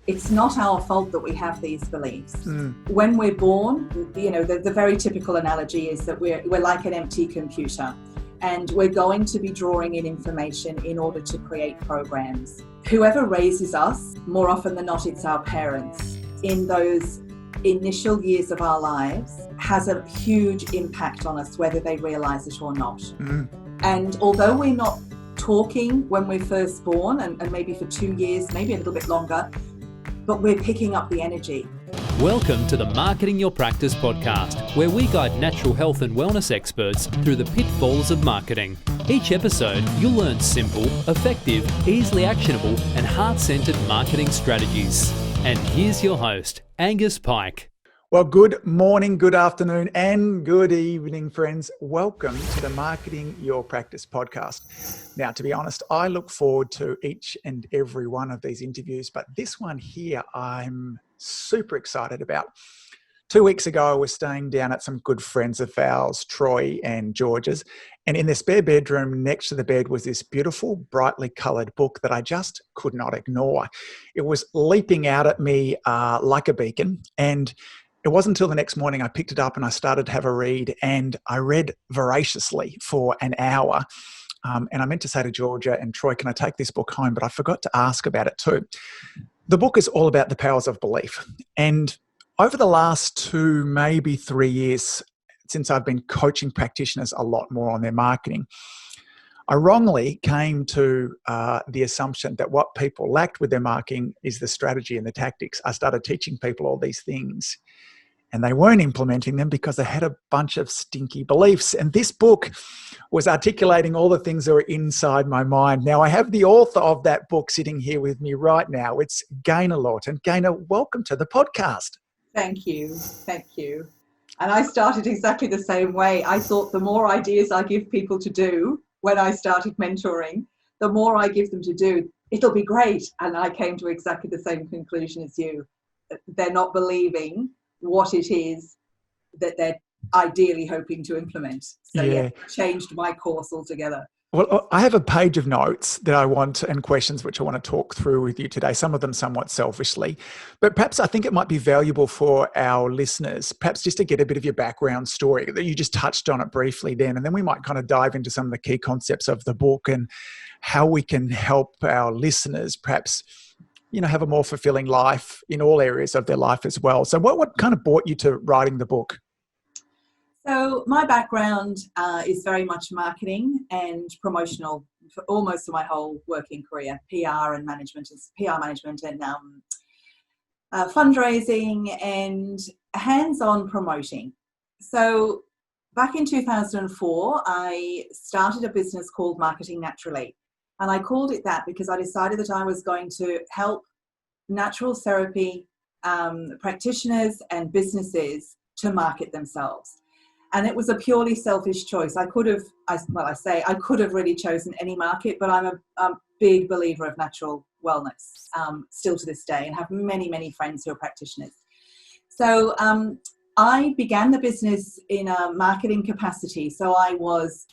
It's not our fault that we have these beliefs. When we're born, the very typical analogy is that we're like an empty computer, and we're going to be drawing in information in order to create programs. Whoever raises us, more often than not, it's our parents, in those initial years of our lives, has a huge impact on us, whether they realize it or not. And although we're not talking when we're first born, and maybe for 2 years, maybe a little bit longer, but we're picking up the energy. Welcome to the Marketing Your Practice podcast, where we guide natural health and wellness experts through the pitfalls of marketing. Each episode, you'll learn simple, effective, easily actionable, and heart-centered marketing strategies. And here's your host, Angus Pyke. Well, good morning, good afternoon, and good evening, friends. Welcome to the Marketing Your Practice podcast. Now, to be honest, I look forward to each and every one of these interviews, but this one here I'm super excited about. 2 weeks ago, I was staying down at some good friends of ours, Troy and George's, and in their spare bedroom next to the bed was this beautiful, brightly coloured book that I just could not ignore. It was leaping out at me like a beacon, and it wasn't until the next morning I picked it up and I started to have a read, and I read voraciously for an hour. And I meant to say to Georgia and Troy, can I take this book home? But I forgot to ask about it too. The book is all about the powers of belief. And over the last 2, maybe 3 years, since I've been coaching practitioners a lot more on their marketing, I wrongly came to the assumption that what people lacked with their marketing is the strategy and the tactics. I started teaching people all these things, and they weren't implementing them because they had a bunch of stinky beliefs. And this book was articulating all the things that were inside my mind. Now, I have the author of that book sitting here with me right now. It's Gaynor Lawton. Gaynor, welcome to the podcast. Thank you. Thank you. And I started exactly the same way. I thought the more ideas I give people to do when I started mentoring, the more I give them to do, it'll be great. And I came to exactly the same conclusion as you. They're not believing what it is that they're ideally hoping to implement. So yeah, changed my course altogether. Well, I have a page of notes that I want and questions which I want to talk through with you today, some of them somewhat selfishly. But perhaps I think it might be valuable for our listeners, perhaps just to get a bit of your background story, that you just touched on it briefly then, and then we might kind of dive into some of the key concepts of the book and how we can help our listeners perhaps have a more fulfilling life in all areas of their life as well. So what kind of brought you to writing the book? So my background is very much marketing and promotional for almost my whole working career, PR management and fundraising and hands-on promoting. So back in 2004, I started a business called Marketing Naturally. And I called it that because I decided that I was going to help natural therapy practitioners and businesses to market themselves. And it was a purely selfish choice. I could have really chosen any market, but I'm a big believer of natural wellness still to this day, and have many, many friends who are practitioners. So I began the business in a marketing capacity. So I was,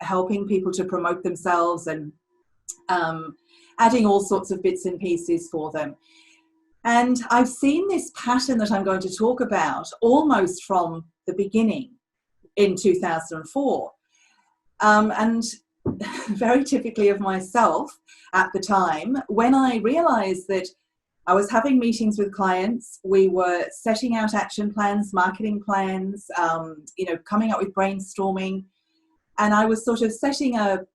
helping people to promote themselves and adding all sorts of bits and pieces for them. And I've seen this pattern that I'm going to talk about almost from the beginning in 2004. And very typically of myself at the time, when I realized that I was having meetings with clients, we were setting out action plans, marketing plans, coming up with brainstorming. And I was sort of setting a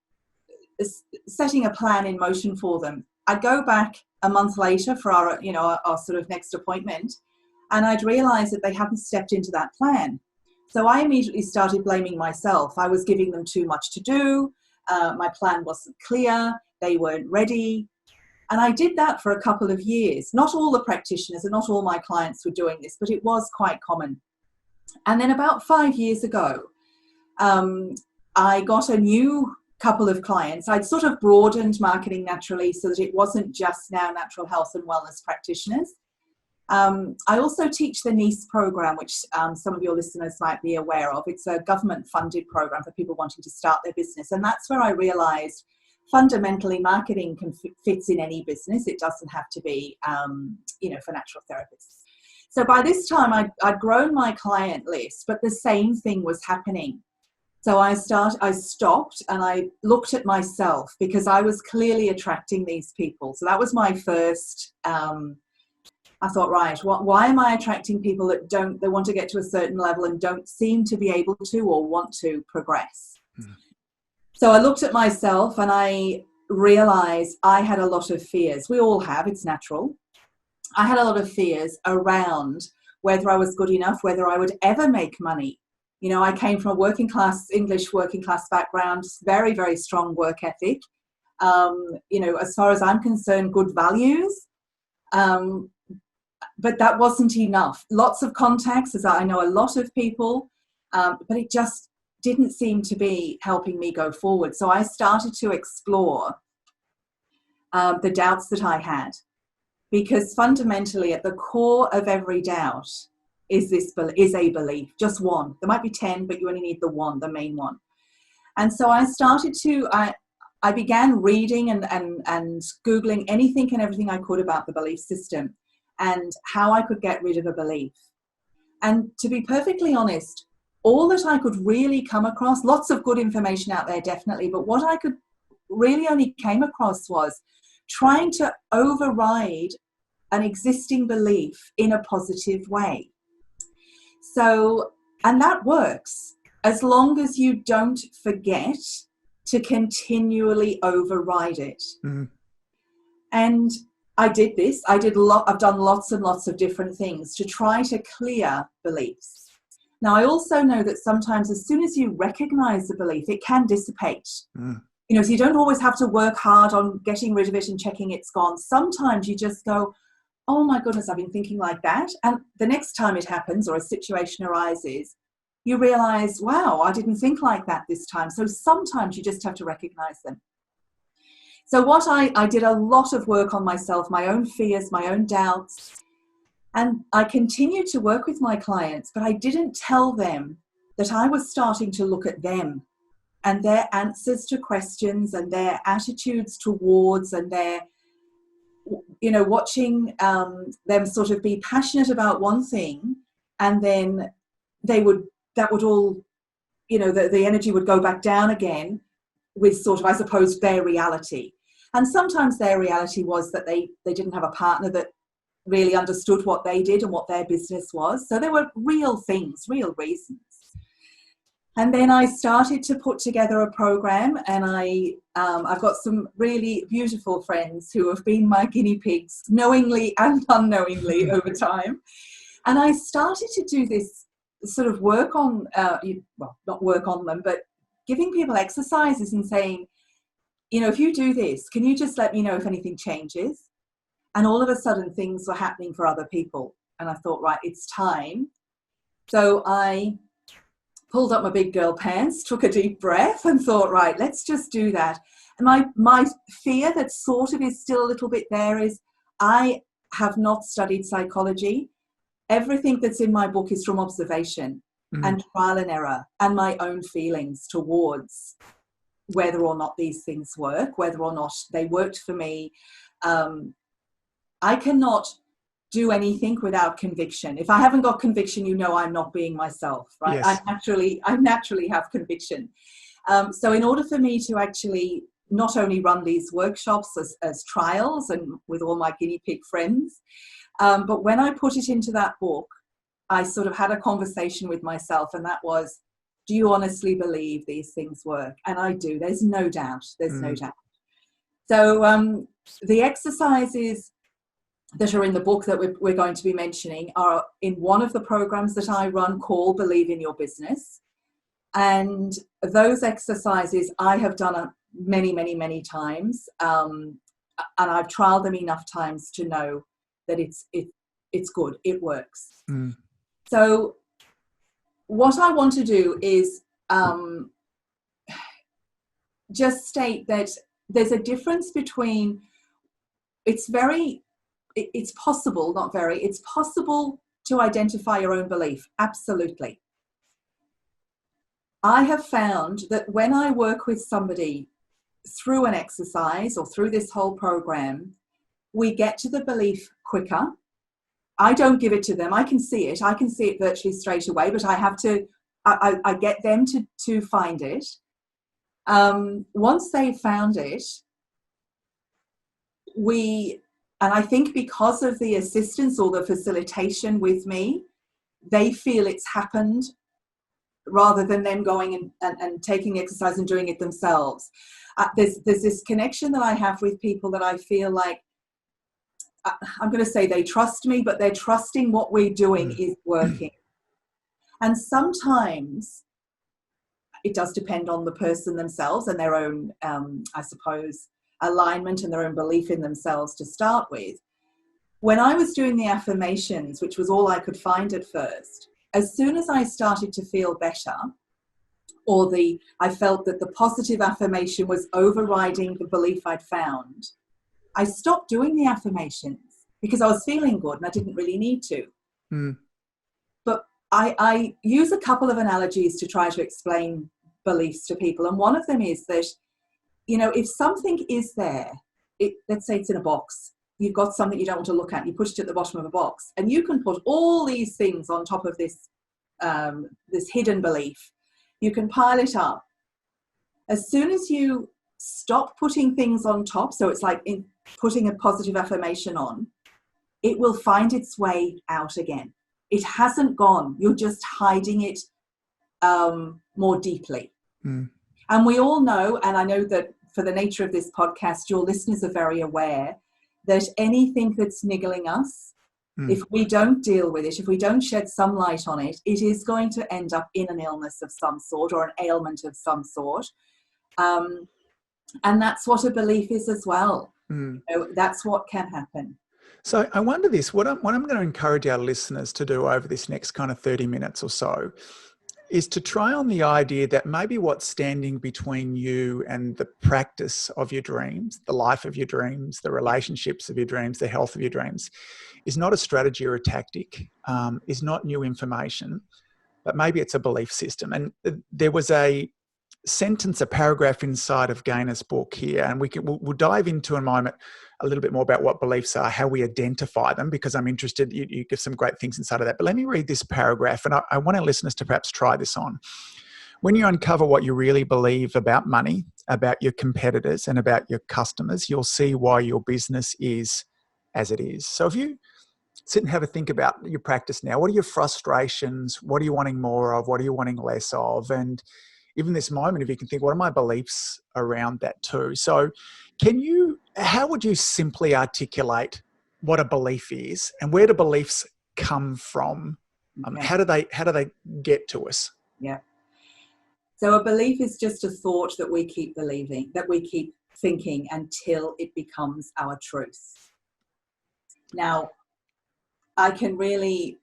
plan in motion for them. I'd go back a month later for our sort of next appointment, and I'd realize that they hadn't stepped into that plan. So I immediately started blaming myself. I was giving them too much to do. My plan wasn't clear. They weren't ready. And I did that for a couple of years. Not all the practitioners and not all my clients were doing this, but it was quite common. And then about 5 years ago, I got a new couple of clients. I'd sort of broadened Marketing Naturally so that it wasn't just now natural health and wellness practitioners. I also teach the NICE program, which some of your listeners might be aware of. It's a government-funded program for people wanting to start their business. And that's where I realized fundamentally marketing fits in any business. It doesn't have to be, for natural therapists. So by this time, I'd grown my client list, but the same thing was happening. So I stopped and I looked at myself, because I was clearly attracting these people. So that was my first, I thought, right, why am I attracting people that they want to get to a certain level and don't seem to be able to or want to progress? Mm. So I looked at myself and I realized I had a lot of fears. We all have, it's natural. I had a lot of fears around whether I was good enough, whether I would ever make money. I came from a English working class background, very, very strong work ethic. As far as I'm concerned, good values. But that wasn't enough. Lots of contacts, as I know a lot of people, but it just didn't seem to be helping me go forward. So I started to explore the doubts that I had. Because fundamentally, at the core of every doubt is a belief, just one. There might be 10, but you only need the one, the main one. And so I started I began reading and Googling anything and everything I could about the belief system and how I could get rid of a belief. And to be perfectly honest, all that I could really come across, lots of good information out there, definitely, but what I could really only came across was trying to override an existing belief in a positive way. So, and that works as long as you don't forget to continually override it. Mm-hmm. And I did this. I've done lots and lots of different things to try to clear beliefs. Now, I also know that sometimes as soon as you recognize the belief, it can dissipate. Mm. So you don't always have to work hard on getting rid of it and checking it's gone. Sometimes you just go, oh my goodness, I've been thinking like that. And the next time it happens or a situation arises, you realize, wow, I didn't think like that this time. So sometimes you just have to recognize them. So what I did a lot of work on myself, my own fears, my own doubts. And I continued to work with my clients, but I didn't tell them that I was starting to look at them and their answers to questions and their attitudes towards and their, watching them sort of be passionate about one thing, and then that would all, the energy would go back down again with sort of, I suppose, their reality. And sometimes their reality was that they didn't have a partner that really understood what they did and what their business was. So there were real things, real reasons. And then I started to put together a program, and I've got some really beautiful friends who have been my guinea pigs, knowingly and unknowingly over time. And I started to do this sort of work on, not work on them, but giving people exercises and saying, if you do this, can you just let me know if anything changes? And all of a sudden things were happening for other people. And I thought, right, it's time. So I pulled up my big girl pants, took a deep breath and thought, right, let's just do that. And my fear that sort of is still a little bit there is I have not studied psychology. Everything that's in my book is from observation and trial and error and my own feelings towards whether or not these things work, whether or not they worked for me. I cannot do anything without conviction. If I haven't got conviction, I'm not being myself, right? Yes. I naturally have conviction. So in order for me to actually not only run these workshops as trials and with all my guinea pig friends, but when I put it into that book, I sort of had a conversation with myself, and that was, do you honestly believe these things work? And I do. There's no doubt. No doubt. So the exercises that are in the book that we're going to be mentioning are in one of the programs that I run called Believe in Your Business. And those exercises I have done many, many, many times. And I've trialed them enough times to know that it's good. It works. Mm. So what I want to do is just state that there's a difference between, it's possible to identify your own belief. through an exercise or through this whole program, we get to the belief quicker. I don't give it to them. I can see it. I can see it virtually straight away, but I have to, I get them to find it. Once they've found it, and I think because of the assistance or the facilitation with me, they feel it's happened rather than them going and taking exercise and doing it themselves. There's this connection that I have with people that I feel like, I'm going to say they trust me, but they're trusting what we're doing is working. And sometimes it does depend on the person themselves and their own, I suppose, alignment and their own belief in themselves to start with. When I was doing the affirmations, which was all I could find at first, as soon as I started to feel better, or I felt that the positive affirmation was overriding the belief I'd found, I stopped doing the affirmations because I was feeling good and I didn't really need to. But I use a couple of analogies to try to explain beliefs to people. And one of them is that, if something is there, let's say it's in a box, you've got something you don't want to look at, you put it at the bottom of a box, and you can put all these things on top of this hidden belief. You can pile it up. As soon as you stop putting things on top, so it's like putting a positive affirmation on, it will find its way out again. It hasn't gone. You're just hiding it more deeply. And we all know, and I know that for the nature of this podcast, your listeners are very aware that anything that's niggling us, if we don't deal with it, if we don't shed some light on it, it is going to end up in an illness of some sort or an ailment of some sort. And that's what a belief is as well. That's what can happen. So I wonder this, what I'm going to encourage our listeners to do over this next kind of 30 minutes or so is to try on the idea that maybe what's standing between you and the practice of your dreams, the life of your dreams, the relationships of your dreams, the health of your dreams, is not a strategy or a tactic, is not new information, but maybe it's a belief system. And there was a sentence, a paragraph inside of Gaynor's book here, and we'll dive into in a moment a little bit more about what beliefs are, how we identify them, because I'm interested, you give some great things inside of that. But let me read this paragraph, and I want our listeners to perhaps try this on. When you uncover what you really believe about money, about your competitors, and about your customers, you'll see why your business is as it is. So if you sit and have a think about your practice now, what are your frustrations? What are you wanting more of? What are you wanting less of? And even this moment, if you can think, what are my beliefs around that too? So how would you simply articulate what a belief is and where do beliefs come from? Okay. How do they get to us? Yeah. So a belief is just a thought that we keep believing, that we keep thinking until it becomes our truth. Now, I can really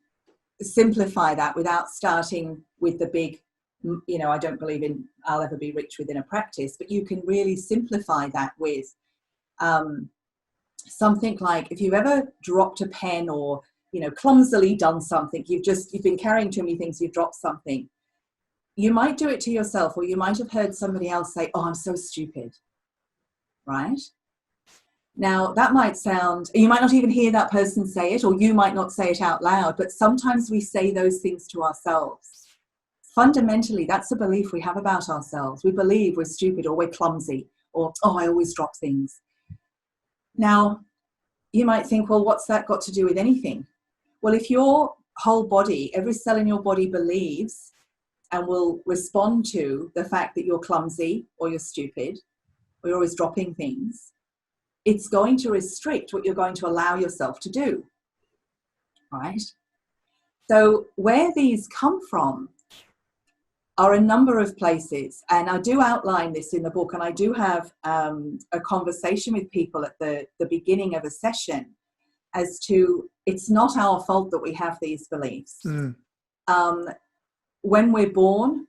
simplify that without starting with the big, I don't believe in I'll ever be rich within a practice, but you can really simplify that with something like, if you've ever dropped a pen or, clumsily done something, you've been carrying too many things, you've dropped something. You might do it to yourself, or you might have heard somebody else say, "Oh, I'm so stupid," right? Now, that might sound, you might not even hear that person say it, or you might not say it out loud, but sometimes we say those things to ourselves. Fundamentally, that's a belief we have about ourselves. We believe we're stupid, or we're clumsy, or, "Oh, I always drop things." Now, you might think, well, what's that got to do with anything? Well, if your whole body, every cell in your body believes and will respond to the fact that you're clumsy or you're stupid or you're always dropping things, it's going to restrict what you're going to allow yourself to do, right? So where these come from are a number of places, and I do outline this in the book, and I do have a conversation with people at the beginning of a session as to, it's not our fault that we have these beliefs. When we're born,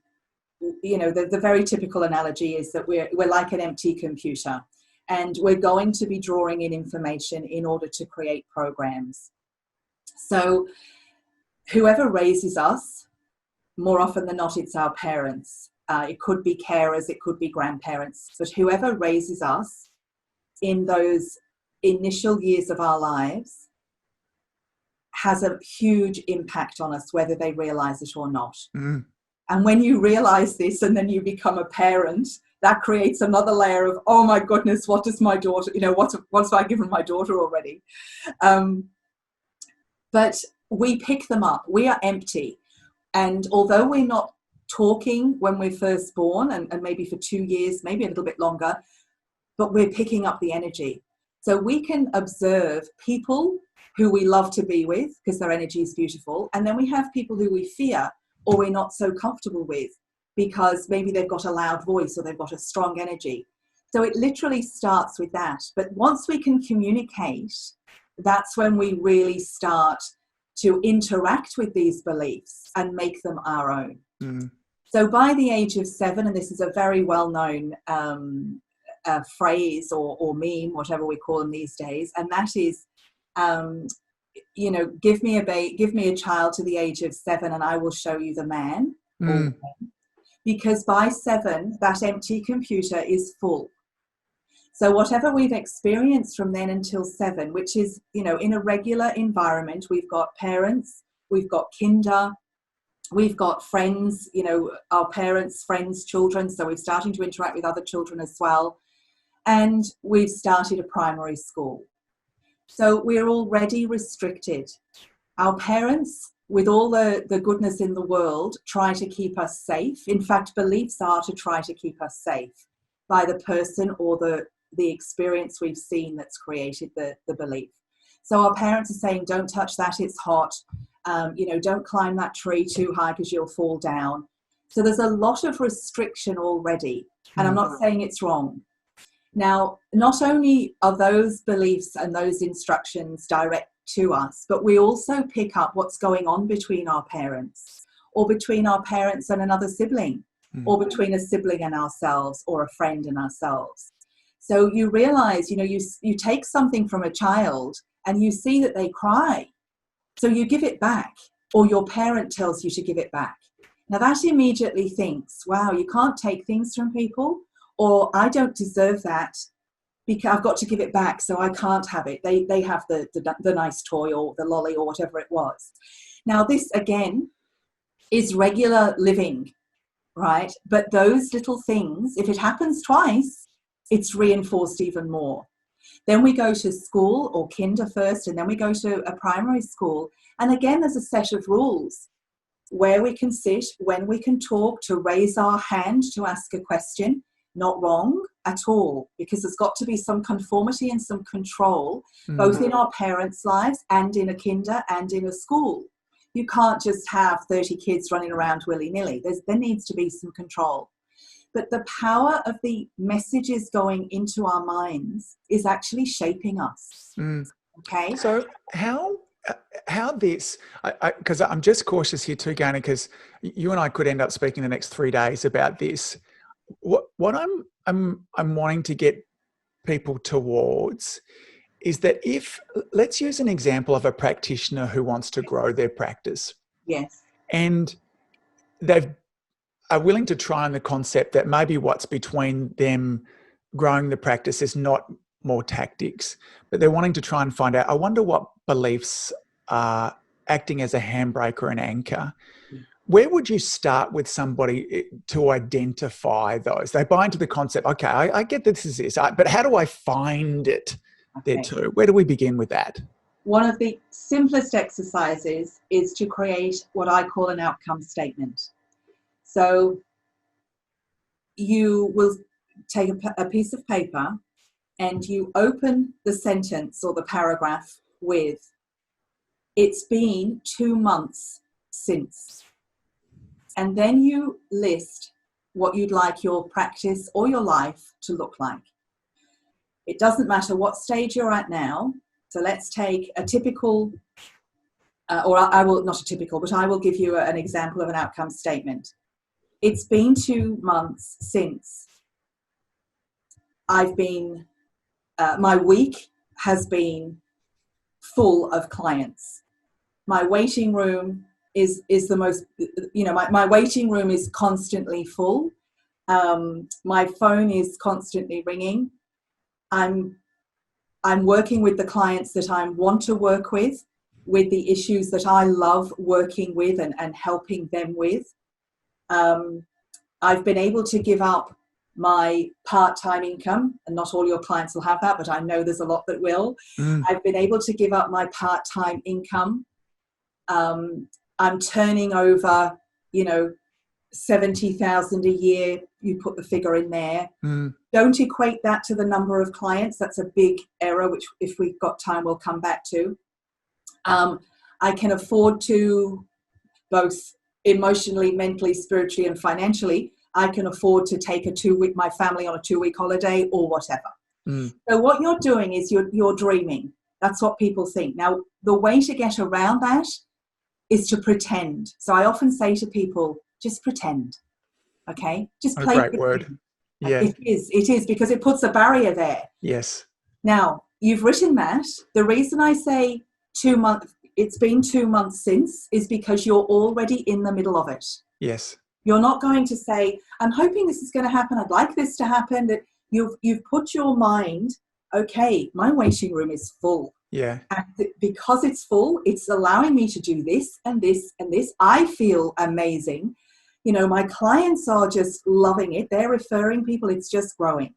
the very typical analogy is that we're like an empty computer, and we're going to be drawing in information in order to create programs. So whoever raises us, more often than not, it's our parents. it could be carers, it could be grandparents, but whoever raises us in those initial years of our lives has a huge impact on us, whether they realize it or not. Mm. And when you realize this and then you become a parent, that creates another layer of, oh my goodness, what does my daughter, what have I given my daughter already? But we pick them up. We are empty. And although we're not talking when we're first born, and maybe for 2 years, maybe a little bit longer, but we're picking up the energy. So we can observe people who we love to be with because their energy is beautiful. And then we have people who we fear or we're not so comfortable with because maybe they've got a loud voice or they've got a strong energy. So it literally starts with that. But once we can communicate, that's when we really start to interact with these beliefs and make them our own. Mm. So by the age of 7, and this is a very well-known phrase or meme, whatever we call them these days, and that is, give me a child to the age of 7 and I will show you the man. Mm. Because by 7, that empty computer is full. So whatever we've experienced from then until 7, which is, in a regular environment, we've got parents, we've got kinder, we've got friends, our parents, friends, children. So we're starting to interact with other children as well. And we've started a primary school. So we're already restricted. Our parents, with all the goodness in the world, try to keep us safe. In fact, beliefs are to try to keep us safe by the person or the experience we've seen that's created the belief. So our parents are saying, don't touch that, it's hot. Don't climb that tree too high because you'll fall down. So there's a lot of restriction already. And I'm not saying it's wrong. Now, not only are those beliefs and those instructions direct to us, but we also pick up what's going on between our parents or between our parents and another sibling or between a sibling and ourselves or a friend and ourselves. So you realize, you take something from a child and you see that they cry. So you give it back, or your parent tells you to give it back. Now that immediately thinks, wow, you can't take things from people, or I don't deserve that because I've got to give it back, so I can't have it. They have the nice toy or the lolly or whatever it was. Now this, again, is regular living, right? But those little things, if it happens twice, it's reinforced even more. Then we go to school or kinder first, and then we go to a primary school. And again, there's a set of rules where we can sit, when we can talk, to raise our hand to ask a question. Not wrong at all, because there's got to be some conformity and some control, both in our parents' lives and in a kinder and in a school. You can't just have 30 kids running around willy-nilly. There needs to be some control. But the power of the messages going into our minds is actually shaping us. Okay? So how this, because I'm just cautious here too, Gaynor, because you and I could end up speaking the next 3 days about this. What I'm wanting to get people towards is that let's use an example of a practitioner who wants to grow their practice. Yes. And they are willing to try on the concept that maybe what's between them growing the practice is not more tactics, but they're wanting to try and find out, I wonder what beliefs are acting as a handbrake or an anchor. Where would you start with somebody to identify those? They buy into the concept, okay, I get that this is this, but how do I find it there too? Where do we begin with that? One of the simplest exercises is to create what I call an outcome statement. So you will take a piece of paper and you open the sentence or the paragraph with, it's been 2 months since. And then you list what you'd like your practice or your life to look like. It doesn't matter what stage you're at now. So let's take a typical, I will give you an example of an outcome statement. It's been 2 months since I've been, my week has been full of clients. My waiting room is the most, my waiting room is constantly full, My phone is constantly ringing. I'm working with the clients that I want to work with the issues that I love working with and helping them with. I've been able to give up my part-time income, and not all your clients will have that, but I know there's a lot that will. I've been able to give up my part-time income. I'm turning over, 70,000 a year. You put the figure in there. Don't equate that to the number of clients. That's a big error, which if we've got time, we'll come back to. I can afford to, both emotionally, mentally, spiritually, and financially, I can afford to take my family on a 2-week holiday or whatever. So what you're doing is you're dreaming. That's what people think. Now, the way to get around that is to pretend. So I often say to people, just pretend. Okay? Just play. A great word. Yeah. It is because it puts a barrier there. Yes. Now, you've written that. The reason I say 2 months, it's been 2 months since, is because you're already in the middle of it. Yes. You're not going to say, I'm hoping this is going to happen. I'd like this to happen. That you've put your mind, okay, my waiting room is full. Yeah. And because it's full, it's allowing me to do this and this and this. I feel amazing. My clients are just loving it. They're referring people. It's just growing.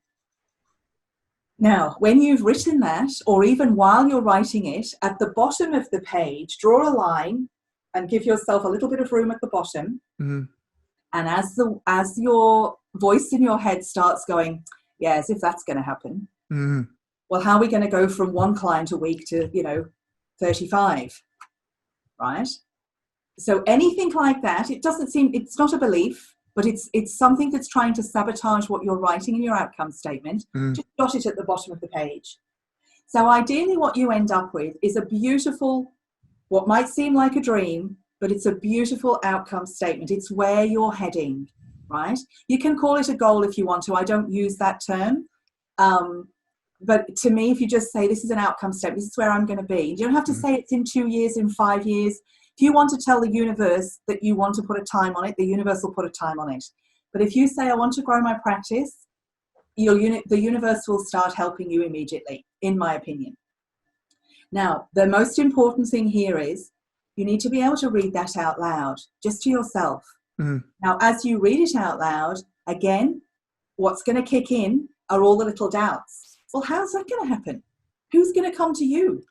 Now, when you've written that, or even while you're writing it, at the bottom of the page, draw a line and give yourself a little bit of room at the bottom. And as your voice in your head starts going, yeah, as if that's going to happen. Well, how are we going to go from 1 client a week to, 35, right? So anything like that, it's not a belief, but it's something that's trying to sabotage what you're writing in your outcome statement. Just jot it at the bottom of the page. So ideally what you end up with is a beautiful, what might seem like a dream, but it's a beautiful outcome statement. It's where you're heading, right? You can call it a goal if you want to. I don't use that term. But to me, if you just say, this is an outcome statement, this is where I'm going to be. You don't have to say it's in 2 years, in 5 years. If you want to tell the universe that you want to put a time on it, the universe will put a time on it. But if you say, I want to grow my practice, the universe will start helping you immediately, in my opinion. Now, the most important thing here is you need to be able to read that out loud, just to yourself. Now, as you read it out loud, again, what's going to kick in are all the little doubts. Well, how's that going to happen? Who's going to come to you?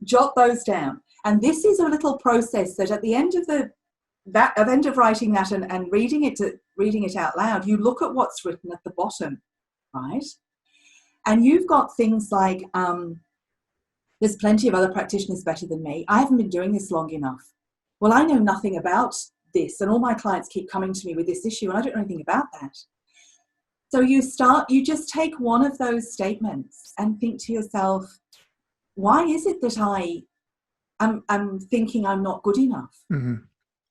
Jot those down. And this is a little process that at the end of end of writing that and reading it out loud, you look at what's written at the bottom, right? And you've got things like, there's plenty of other practitioners better than me. I haven't been doing this long enough. Well, I know nothing about this, and all my clients keep coming to me with this issue, and I don't know anything about that. So you just take one of those statements and think to yourself, why is it that I'm thinking I'm not good enough?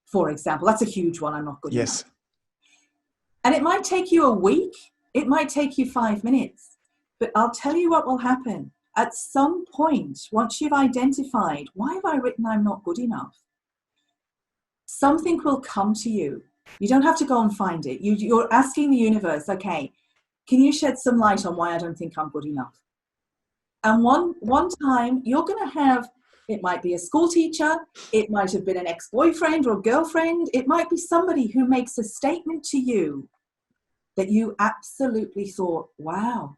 For example, that's a huge one. I'm not good enough. And it might take you a week. It might take you 5 minutes. But I'll tell you what will happen. At some point, once you've identified, why have I written I'm not good enough? Something will come to you. You don't have to go and find it. You're asking the universe, okay, can you shed some light on why I don't think I'm good enough? And one time you're going to have, it might be a school teacher, it might have been an ex-boyfriend or girlfriend, it might be somebody who makes a statement to you that you absolutely thought, wow,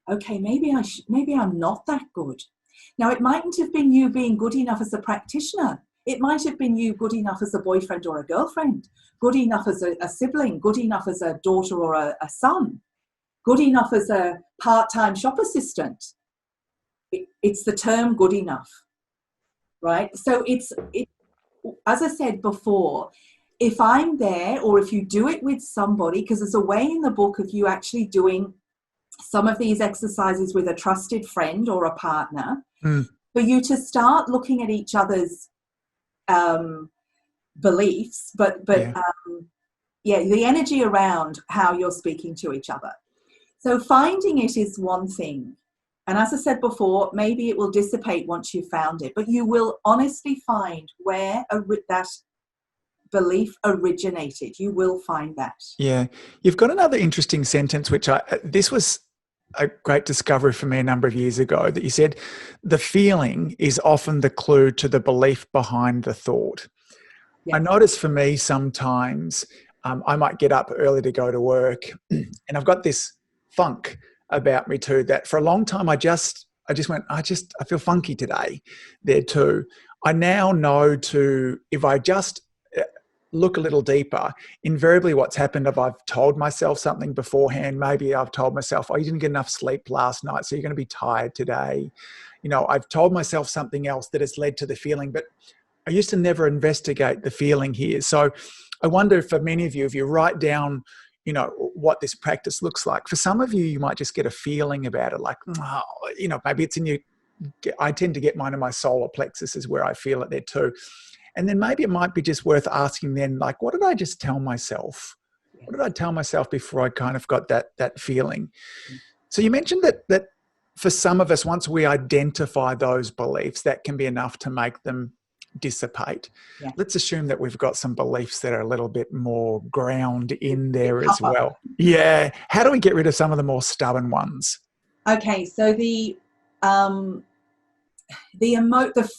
okay, maybe I'm not that good. Now, it mightn't have been you being good enough as a practitioner. It might have been you good enough as a boyfriend or a girlfriend, good enough as a sibling, good enough as a daughter or a son, good enough as a part-time shop assistant. It's the term good enough, right? So it's as I said before, if I'm there, or if you do it with somebody, because there's a way in the book of you actually doing some of these exercises with a trusted friend or a partner, for you to start looking at each other's beliefs, but the energy around how you're speaking to each other. So finding it is one thing. And as I said before, maybe it will dissipate once you've found it, but you will honestly find where that belief originated. You will find that. Yeah. You've got another interesting sentence, which this was a great discovery for me a number of years ago, that you said, the feeling is often the clue to the belief behind the thought. Yes. I notice for me sometimes I might get up early to go to work and I've got this funk about me too, that for a long time I just went, I feel funky today there too. I now know if I just look a little deeper, invariably what's happened, if I've told myself something beforehand, maybe I've told myself, oh, you didn't get enough sleep last night, so you're going to be tired today. I've told myself something else that has led to the feeling, but I used to never investigate the feeling here. So I wonder, for many of you, if you write down, what this practice looks like. For some of you, you might just get a feeling about it, like, maybe it's in your, I tend to get mine in my solar plexus is where I feel it there too. And then maybe it might be just worth asking then, like, what did I just tell myself? What did I tell myself before I kind of got that feeling? So you mentioned that for some of us, once we identify those beliefs, that can be enough to make them dissipate. Yeah. Let's assume that we've got some beliefs that are a little bit more ground in there as well. Yeah. How do we get rid of some of the more stubborn ones? Okay, so the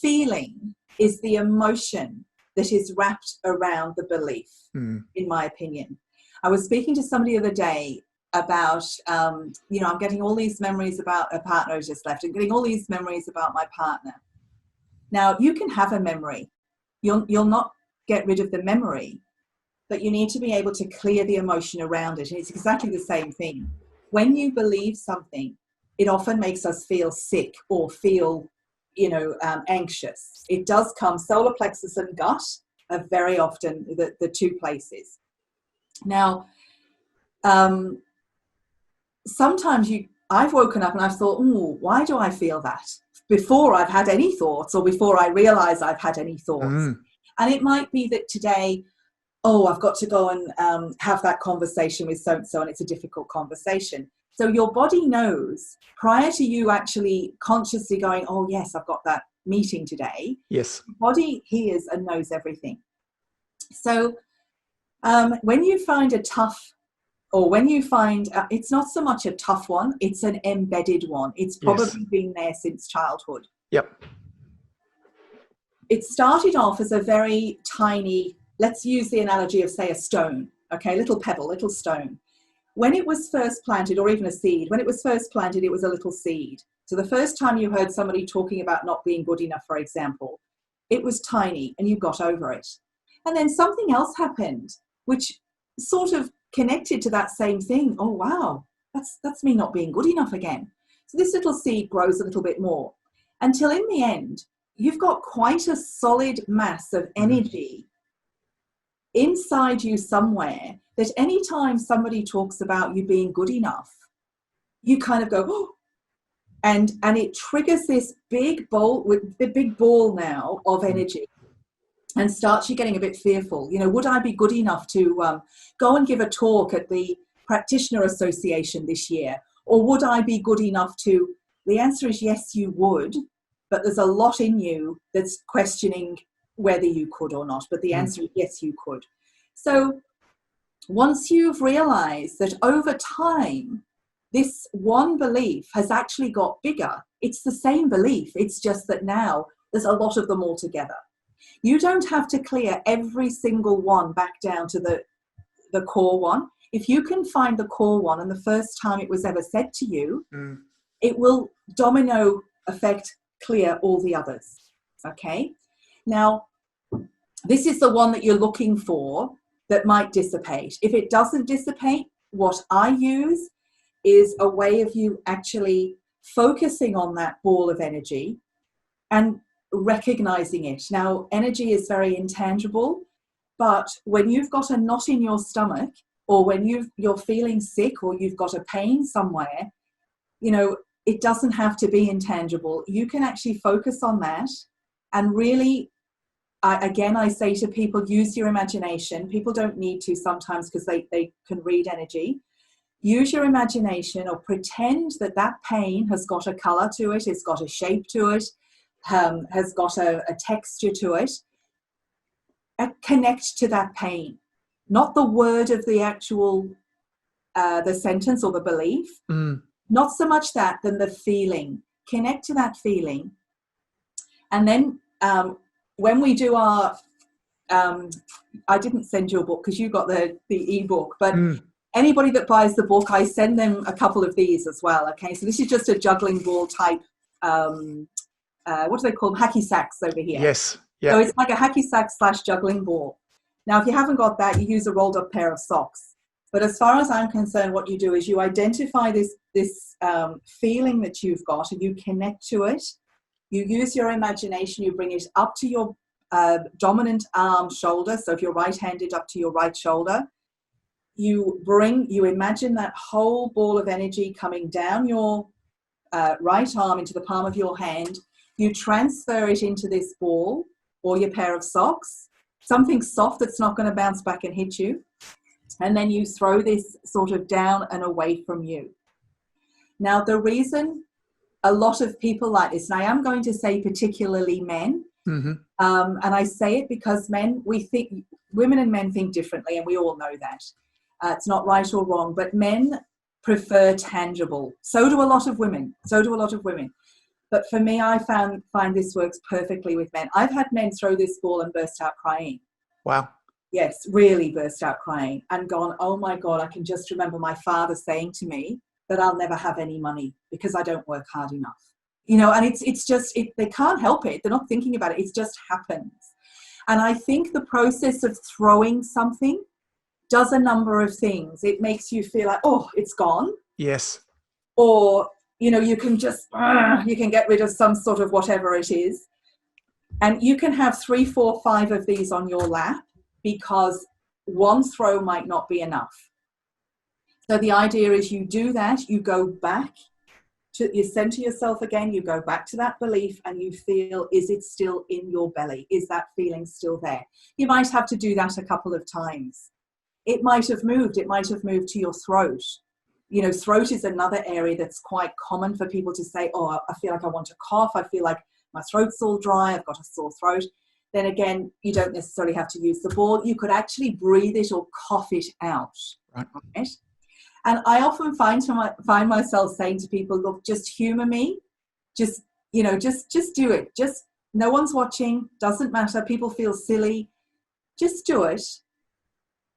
feeling is the emotion that is wrapped around the belief, in my opinion. I was speaking to somebody the other day about, I'm getting all these memories about a partner who just left and getting all these memories about my partner. Now, you can have a memory. You'll not get rid of the memory, but you need to be able to clear the emotion around it. And it's exactly the same thing. When you believe something, it often makes us feel sick or feel, anxious. It does come, solar plexus and gut are very often the two places. Now, sometimes I've woken up and I've thought, why do I feel that? Before I've had any thoughts or before I realize I've had any thoughts. And it might be that today, I've got to go and have that conversation with so-and-so, and it's a difficult conversation. So your body knows prior to you actually consciously going, oh yes, I've got that meeting today. Yes. The body hears and knows everything. So when you find it's not so much a tough one, it's an embedded one. It's probably been there since childhood. Yep. It started off as a very tiny, let's use the analogy of, say, a stone, okay, little pebble, little stone. When it was first planted, or even a seed, when it was first planted, it was a little seed. So the first time you heard somebody talking about not being good enough, for example, it was tiny and you got over it. And then something else happened, which sort of connected to that same thing. Oh, wow, that's me not being good enough again. So this little seed grows a little bit more until in the end, you've got quite a solid mass of energy inside you somewhere that anytime somebody talks about you being good enough, you kind of go, oh, and it triggers this big ball now of energy. And starts you getting a bit fearful. Would I be good enough to go and give a talk at the Practitioner Association this year? Or would I be good enough to? The answer is yes, you would. But there's a lot in you that's questioning whether you could or not. But the answer is yes, you could. So once you've realized that over time, this one belief has actually got bigger, it's the same belief. It's just that now there's a lot of them all together. You don't have to clear every single one back down to the core one. If you can find the core one and the first time it was ever said to you, it will domino effect clear all the others. Okay? Now, this is the one that you're looking for that might dissipate. If it doesn't dissipate, what I use is a way of you actually focusing on that ball of energy and recognizing it. Now, energy is very intangible, but when you've got a knot in your stomach, or when you're feeling sick, or you've got a pain somewhere, it doesn't have to be intangible. You can actually focus on that and really, I say to people, use your imagination. People don't need to sometimes because they can read energy. Use your imagination or pretend that pain has got a color to it, it's got a shape to it, has got a texture to it, connect to that pain, not the word of the actual, the sentence or the belief, not so much that, than the feeling. Connect to that feeling. And then when we do our, I didn't send you a book because you got the ebook, but anybody that buys the book, I send them a couple of these as well. Okay, so this is just a juggling ball type, what do they call them? Hacky sacks over here. Yes. Yeah. So it's like a hacky sack / juggling ball. Now, if you haven't got that, you use a rolled up pair of socks. But as far as I'm concerned, what you do is you identify this feeling that you've got and you connect to it. You use your imagination, you bring it up to your dominant arm shoulder. So if you're right-handed, up to your right shoulder. You imagine that whole ball of energy coming down your right arm into the palm of your hand. You transfer it into this ball or your pair of socks, something soft that's not going to bounce back and hit you. And then you throw this sort of down and away from you. Now, the reason a lot of people like this, and I am going to say particularly men, and I say it because women and men think differently, and we all know that. It's not right or wrong, but men prefer tangible. So do a lot of women. But for me, I find this works perfectly with men. I've had men throw this ball and burst out crying. Wow. Yes, really burst out crying and gone, oh my God, I can just remember my father saying to me that I'll never have any money because I don't work hard enough. And it's just, they can't help it. They're not thinking about it. It just happens. And I think the process of throwing something does a number of things. It makes you feel like, oh, it's gone. Yes. Or, you can just, you can get rid of some sort of whatever it is. And you can have 3, 4, 5 of these on your lap because one throw might not be enough. So the idea is you do that, you go back, you center yourself again, you go back to that belief and you feel, is it still in your belly? Is that feeling still there? You might have to do that a couple of times. It might have moved to your throat. Throat is another area that's quite common for people to say, oh, I feel like I want to cough. I feel like my throat's all dry. I've got a sore throat. Then again, you don't necessarily have to use the ball. You could actually breathe it or cough it out. Right? And I often find myself saying to people, look, just humor me. Just do it. Just, no one's watching. Doesn't matter. People feel silly. Just do it.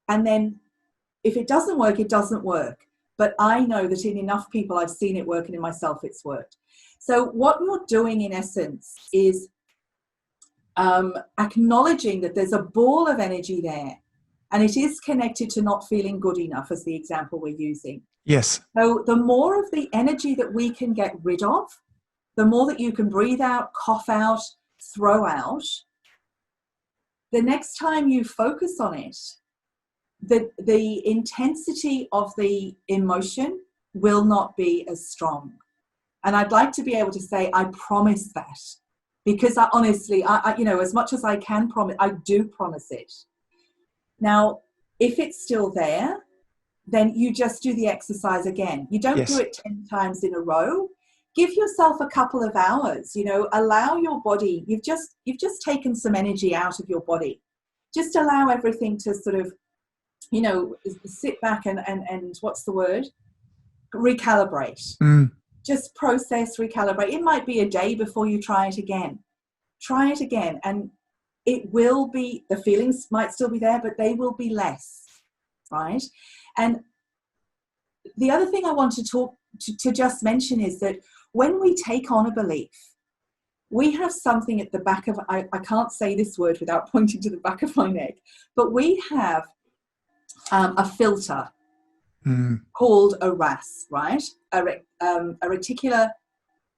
And then if it doesn't work, it doesn't work. But I know that in enough people, I've seen it work, and in myself, it's worked. So what you're doing in essence is acknowledging that there's a ball of energy there, and it is connected to not feeling good enough, as the example we're using. Yes. So the more of the energy that we can get rid of, the more that you can breathe out, cough out, throw out, the next time you focus on it, the intensity of the emotion will not be as strong. And I'd like to be able to say, I promise that. Because honestly, as much as I can promise, I do promise it. Now, if it's still there, then you just do the exercise again. You don't do it 10 times in a row. Give yourself a couple of hours, allow your body, you've just taken some energy out of your body. Just allow everything to sort of, sit back and what's the word? Recalibrate. Just process, recalibrate. It might be a day before you try it again. Try it again, and it will be, the feelings might still be there, but they will be less, right? And the other thing I want to just mention is that when we take on a belief, we have something at the back of, I can't say this word without pointing to the back of my neck, but we have a filter called a RAS, right? A reticular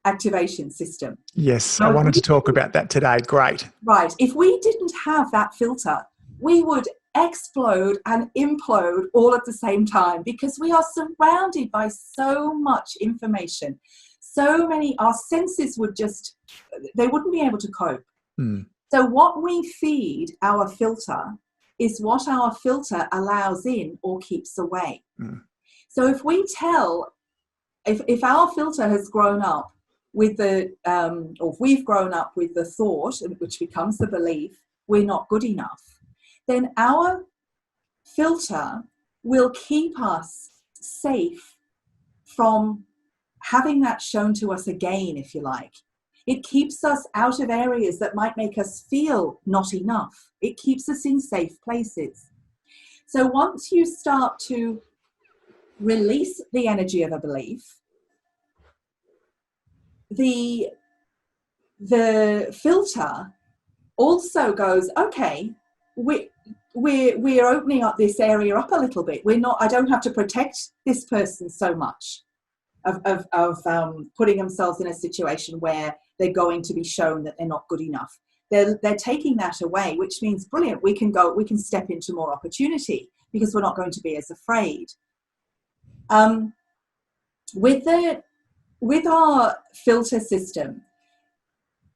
activation system. Yes, I wanted to talk about that today. Great. Right. If we didn't have that filter, we would explode and implode all at the same time, because we are surrounded by so much information. Our senses they wouldn't be able to cope. So what we feed our filter is what our filter allows in or keeps away. So if our filter has grown up with or if we've grown up with the thought, which becomes the belief, we're not good enough, then our filter will keep us safe from having that shown to us again, if you like. It keeps us out of areas that might make us feel not enough. It keeps us in safe places. So once you start to release the energy of a belief, the filter also goes, okay, we're opening up this area up a little bit. I don't have to protect this person so much of putting themselves in a situation where they're going to be shown that they're not good enough. They're taking that away, which means brilliant. We can step into more opportunity because we're not going to be as afraid. With our filter system,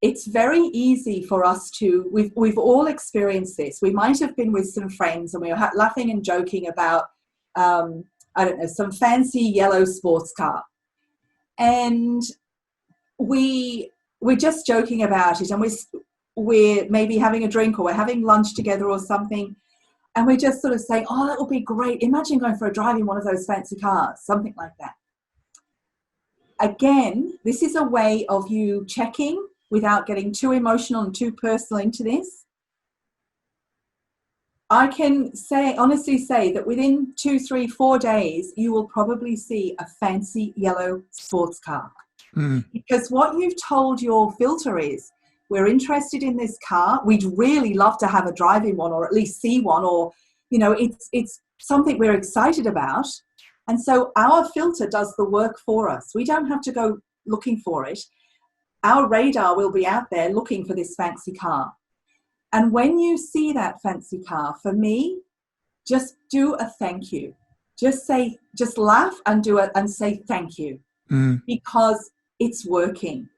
it's very easy for us to, we've all experienced this. We might have been with some friends and we were laughing and joking about, some fancy yellow sports car. And we're just joking about it, and we're maybe having a drink or we're having lunch together or something. And we're just sort of saying, oh, that would be great. Imagine going for a drive in one of those fancy cars, something like that. Again, this is a way of you checking without getting too emotional and too personal into this. I can honestly say that within 2, 3, 4 days, you will probably see a fancy yellow sports car. Because what you've told your filter is, we're interested in this car. We'd really love to have a drive in one, or at least see one, or, it's something we're excited about. And so our filter does the work for us. We don't have to go looking for it. Our radar will be out there looking for this fancy car. And when you see that fancy car, for me, just do a thank you. Just laugh and say thank you, because it's working.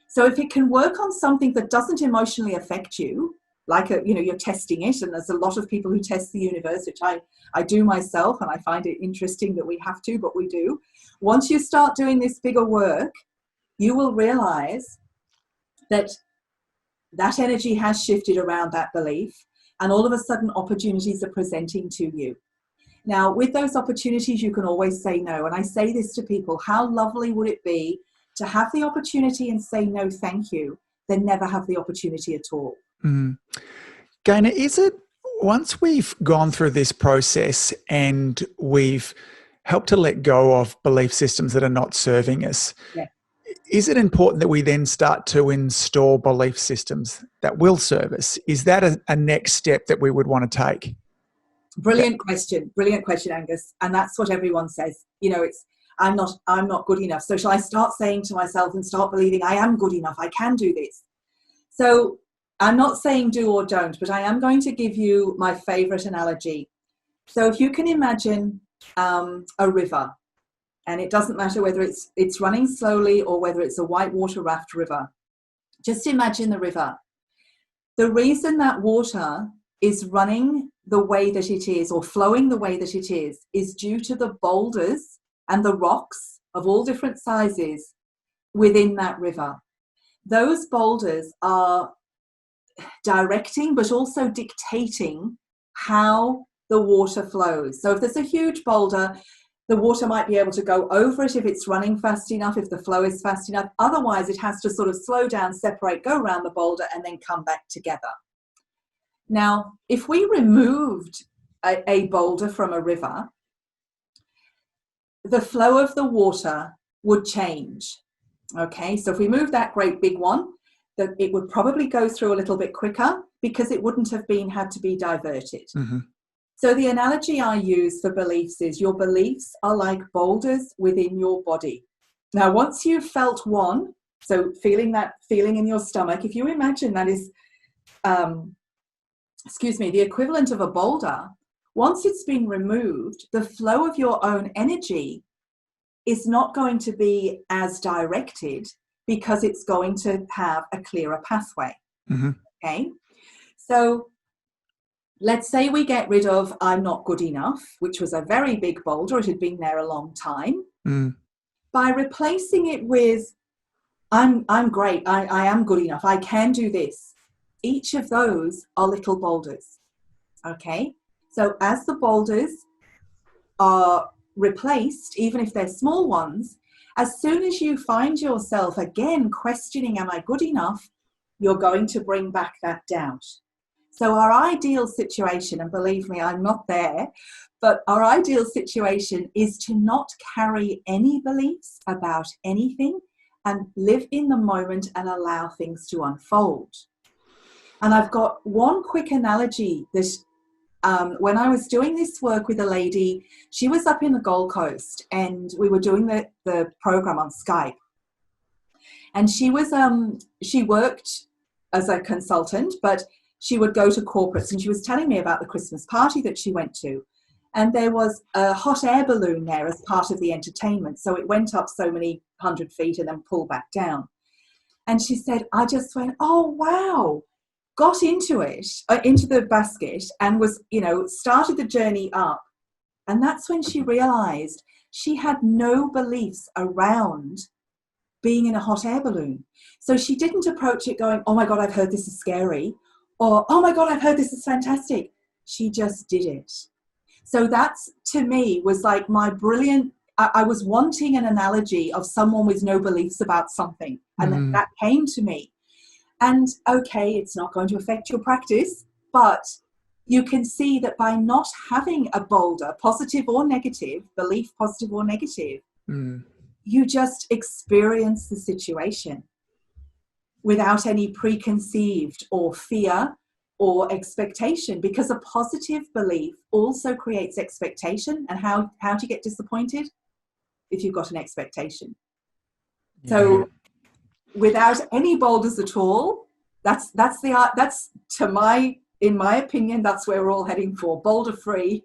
So if it can work on something that doesn't emotionally affect you, like you're testing it, and there's a lot of people who test the universe, which I do myself, and I find it interesting that we have to, but we do. Once you start doing this bigger work, you will realize that energy has shifted around that belief, and all of a sudden opportunities are presenting to you. Now, with those opportunities, you can always say no. And I say this to people, how lovely would it be to have the opportunity and say no, thank you, then never have the opportunity at all. Gaynor, is it, once we've gone through this process and we've helped to let go of belief systems that are not serving us, is it important that we then start to install belief systems that will serve us? Is that a next step that we would want to take? Brilliant question, Angus. And that's what everyone says. I'm not good enough. So shall I start saying to myself and start believing I am good enough? I can do this. So I'm not saying do or don't, but I am going to give you my favorite analogy. So if you can imagine a river, and it doesn't matter whether it's running slowly or whether it's a whitewater raft river. Just imagine the river. The reason that water is running the way that it is, or flowing the way that it is due to the boulders and the rocks of all different sizes within that river. Those boulders are directing but also dictating how the water flows. So if there's a huge boulder, the water might be able to go over it if it's running fast enough, if the flow is fast enough. Otherwise, it has to sort of slow down, separate, go around the boulder, and then come back together. Now, if we removed a boulder from a river, the flow of the water would change. Okay, so if we move that great big one, it would probably go through a little bit quicker because it wouldn't have had to be diverted. So the analogy I use for beliefs is your beliefs are like boulders within your body. Now, once you've felt one, so feeling that feeling in your stomach, if you imagine that is, the equivalent of a boulder, once it's been removed, the flow of your own energy is not going to be as directed because it's going to have a clearer pathway. Okay, so let's say we get rid of I'm not good enough, which was a very big boulder. It had been there a long time. By replacing it with I'm great, I am good enough, I can do this. Each of those are little boulders. Okay, so as the boulders are replaced, even if they're small ones, as soon as you find yourself again questioning, am I good enough? You're going to bring back that doubt. So our ideal situation, and believe me, I'm not there, but our ideal situation is to not carry any beliefs about anything and live in the moment and allow things to unfold. And I've got one quick analogy that when I was doing this work with a lady, she was up in the Gold Coast and we were doing the program on Skype. And she worked as a consultant, but she would go to corporates, and she was telling me about the Christmas party that she went to. And there was a hot air balloon there as part of the entertainment. So it went up so many 100 feet and then pulled back down. And she said, I just went, oh, wow. Got into it, into the basket, and was, started the journey up. And that's when she realized she had no beliefs around being in a hot air balloon. So she didn't approach it going, oh my God, I've heard this is scary, or, oh my God, I've heard this is fantastic. She just did it. So that's, to me, was like my brilliant, I was wanting an analogy of someone with no beliefs about something. And that came to me. And okay, it's not going to affect your practice, but you can see that by not having a boulder, positive or negative, belief positive or negative, you just experience the situation without any preconceived or fear or expectation, because a positive belief also creates expectation. And how do you get disappointed? If you've got an expectation. Yeah. So without any boulders at all, that's in my opinion, that's where we're all heading for, boulder free.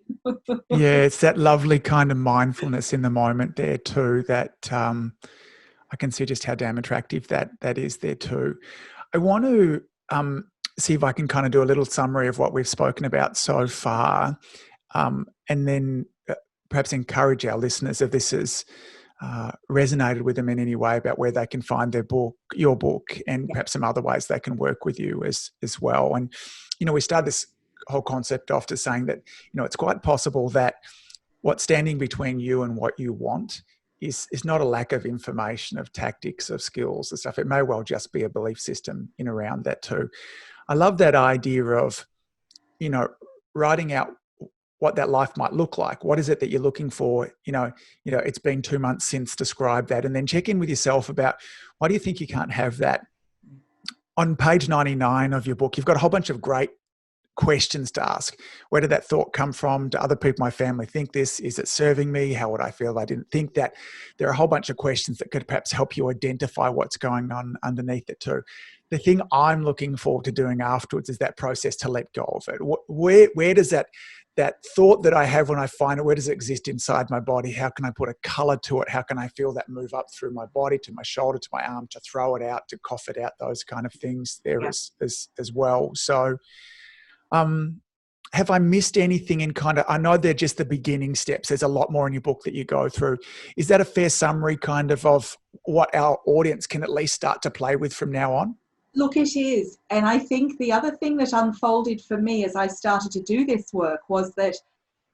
Yeah, it's that lovely kind of mindfulness in the moment there too, that I can see just how damn attractive that is there too. I want to see if I can kind of do a little summary of what we've spoken about so far, and then perhaps encourage our listeners, if this has resonated with them in any way, about where they can find your book, and perhaps some other ways they can work with you as well. And, we started this whole concept off to saying that, it's quite possible that what's standing between you and what you want is not a lack of information, of tactics, of skills and stuff. It may well just be a belief system in around that too. I love that idea of, writing out what that life might look like. What is it that you're looking for? It's been 2 months since, describe that, and then check in with yourself about, why do you think you can't have that? On page 99 of your book, you've got a whole bunch of great questions to ask. Where did that thought come from? Do other people in my family think this? Is it serving me? How would I feel if I didn't think that? There are a whole bunch of questions that could perhaps help you identify what's going on underneath it too. The thing I'm looking forward to doing afterwards is that process to let go of it. Where does that thought that I have when I find it, where does it exist inside my body? How can I put a color to it? How can I feel that move up through my body, to my shoulder, to my arm, to throw it out, to cough it out, those kind of things there as well. So have I missed anything in I know they're just the beginning steps. There's a lot more in your book that you go through. Is that a fair summary of what our audience can at least start to play with from now on? Look, it is. And I think the other thing that unfolded for me as I started to do this work was that,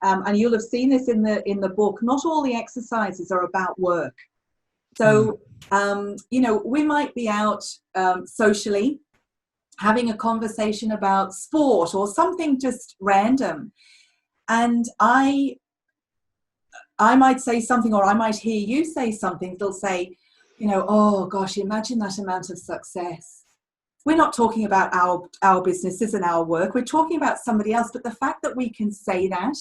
and you'll have seen this in the book, not all the exercises are about work. So, we might be out socially, having a conversation about sport or something just random. And I might say something, or I might hear you say something. They'll say, oh gosh, imagine that amount of success. We're not talking about our businesses and our work. We're talking about somebody else. But the fact that we can say that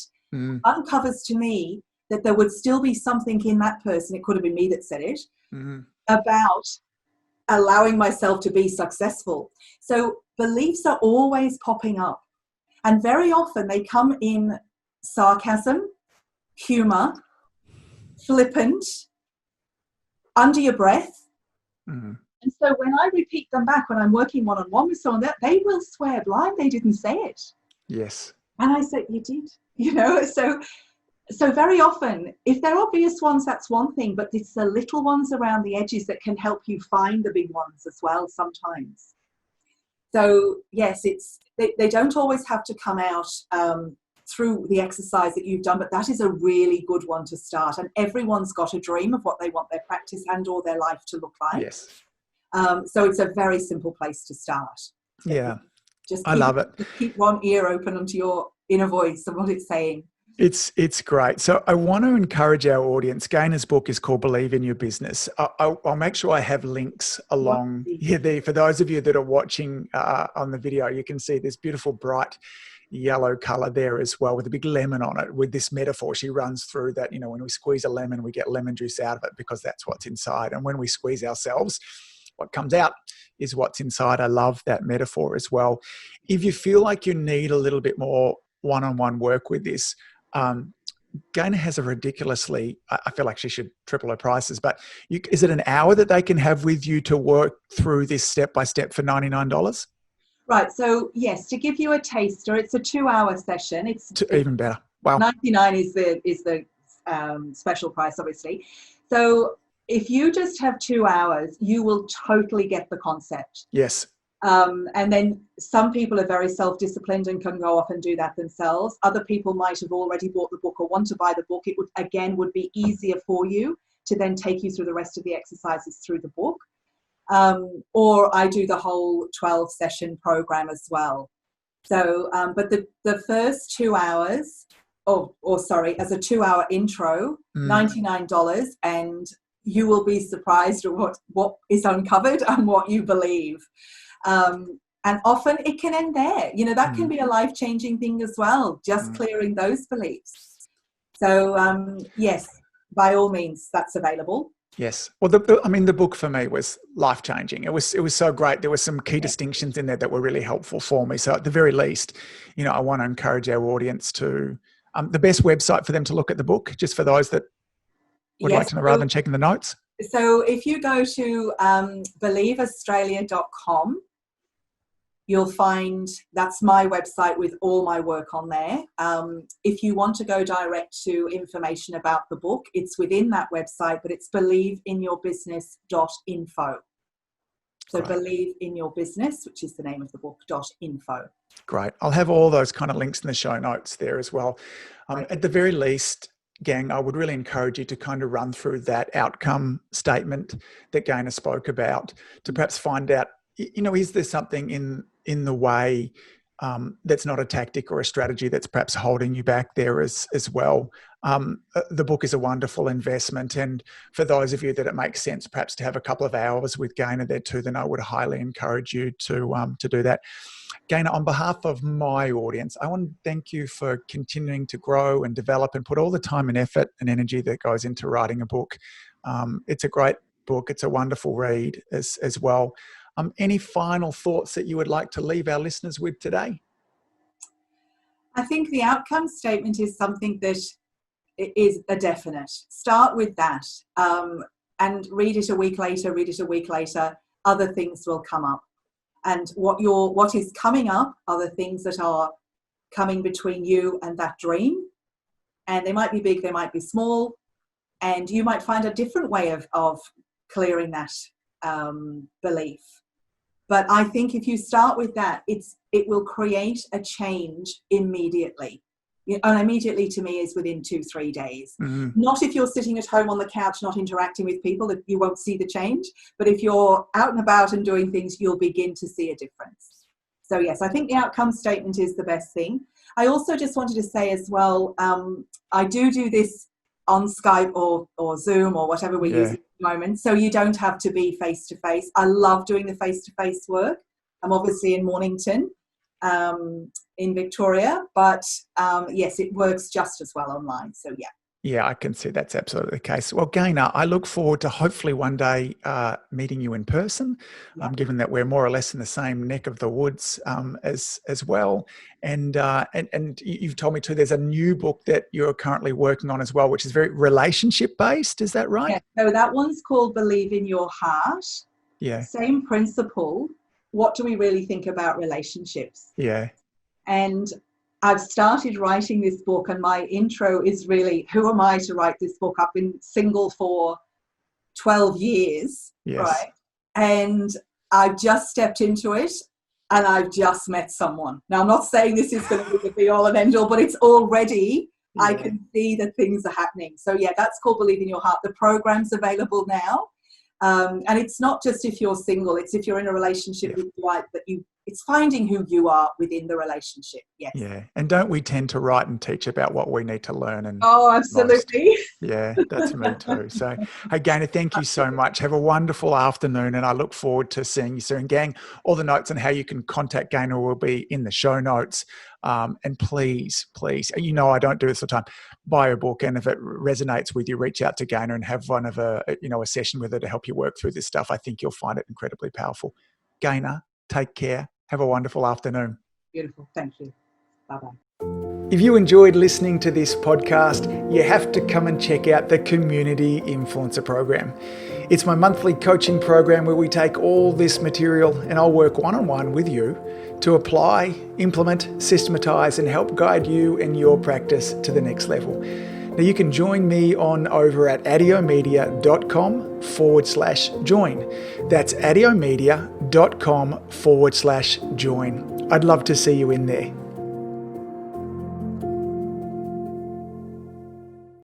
uncovers to me that there would still be something in that person, it could have been me that said it, about allowing myself to be successful. So beliefs are always popping up. And very often they come in sarcasm, humor, flippant, under your breath. And so when I repeat them back, when I'm working one-on-one with someone, that they will swear blind they didn't say it. Yes. And I said, you did, So very often, if they're obvious ones, that's one thing, but it's the little ones around the edges that can help you find the big ones as well sometimes. So yes, they don't always have to come out through the exercise that you've done, but that is a really good one to start. And everyone's got a dream of what they want their practice and or their life to look like. Yes. So it's a very simple place to start. Yeah. Just I love it. Keep one ear open onto your inner voice and what it's saying. It's great. So I want to encourage our audience. Gaynor's book is called Believe in Your Business. I'll make sure I have links along here. For those of you that are watching on the video, you can see this beautiful bright yellow color there as well with a big lemon on it. With this metaphor, she runs through that, when we squeeze a lemon, we get lemon juice out of it because that's what's inside. And when we squeeze ourselves, what comes out is what's inside. I love that metaphor as well. If you feel like you need a little bit more one-on-one work with this, Gaynor has a ridiculously, I feel like she should triple her prices, but is it an hour that they can have with you to work through this step-by-step for $99? Right. So yes, to give you a taster, it's a 2-hour session. It's even better. Wow. $99 is the special price, obviously. So if you just have 2 hours, you will totally get the concept. Yes. And then some people are very self-disciplined and can go off and do that themselves. Other people might have already bought the book or want to buy the book. It would be easier for you to then take you through the rest of the exercises through the book. Or I do the whole 12-session program as well. So, but the first 2 hours, as a 2-hour intro, $99, and you will be surprised at what is uncovered and what you believe. And often it can end there. That can be a life-changing thing as well, just clearing those beliefs. So, yes, by all means, that's available. Yes. Well, the book for me was life-changing. It was so great. There were some key distinctions in there that were really helpful for me. So at the very least, I want to encourage our audience to, the best website for them to look at the book, just for those that would like to know rather than checking the notes. So if you go to believeaustralia.com, you'll find that's my website with all my work on there. If you want to go direct to information about the book, it's within that website, but it's believeInYourBusiness.info. So Believe in Your Business, which is the name of the book, .info. Great. I'll have all those kind of links in the show notes there as well. At the very least, gang, I would really encourage you to kind of run through that outcome statement that Gaynor spoke about to perhaps find out, is there something in the way that's not a tactic or a strategy that's perhaps holding you back there as well. The book is a wonderful investment. And for those of you that it makes sense perhaps to have a couple of hours with Gaynor there too, then I would highly encourage you to do that. Gaynor, on behalf of my audience, I want to thank you for continuing to grow and develop and put all the time and effort and energy that goes into writing a book. It's a great book. It's a wonderful read as well. Any final thoughts that you would like to leave our listeners with today? I think the outcome statement is something that is a definite. Start with that and read it a week later. Other things will come up. And what is coming up are the things that are coming between you and that dream. And they might be big, they might be small. And you might find a different way of clearing that belief. But I think if you start with that, it will create a change immediately. And immediately to me is within 2-3 days. Mm-hmm. Not if you're sitting at home on the couch, not interacting with people, that you won't see the change. But if you're out and about and doing things, you'll begin to see a difference. So yes, I think the outcome statement is the best thing. I also just wanted to say as well, I do this on Skype or Zoom or whatever we're using at the moment. So you don't have to be face-to-face. I love doing the face-to-face work. I'm obviously in Mornington, in Victoria, but yes, it works just as well online. So yeah. Yeah, I can see that's absolutely the case. Well, Gaynor, I look forward to hopefully one day meeting you in person, given that we're more or less in the same neck of the woods as well. And you've told me too, there's a new book that you're currently working on as well, which is very relationship based. Is that right? Yeah. So that one's called Believe in Your Heart. Yeah. Same principle. What do we really think about relationships? Yeah. And I've started writing this book, and my intro is really, who am I to write this book? I've been single for 12 years, right? And I've just stepped into it. and I've just met someone. Now, I'm not saying this is going to be the be all and end all, but it's already, I can see that things are happening. So yeah, that's called Believe in Your Heart. The program's available now. And it's not just if you're single, it's if you're in a relationship with Dwight, that it's finding who you are within the relationship. Yes. Yeah. And don't we tend to write and teach about what we need to learn? And oh, absolutely. Yeah, that's me too. So, hey, Gaynor, thank you so much. Have a wonderful afternoon, and I look forward to seeing you soon. Gang, all the notes on how you can contact Gaynor will be in the show notes. And please, I don't do this all the time. Buy a book, and if it resonates with you, reach out to Gaynor and have one of a session with her to help you work through this stuff. I think you'll find it incredibly powerful. Gaynor, take care. Have a wonderful afternoon. Beautiful. Thank you. Bye-bye. If you enjoyed listening to this podcast, you have to come and check out the Community Influencer Program. It's my monthly coaching program where we take all this material and I'll work one-on-one with you to apply, implement, systematize, and help guide you and your practice to the next level. Now you can join me on over at adiomedia.com/join. That's adiomedia.com/join. I'd love to see you in there.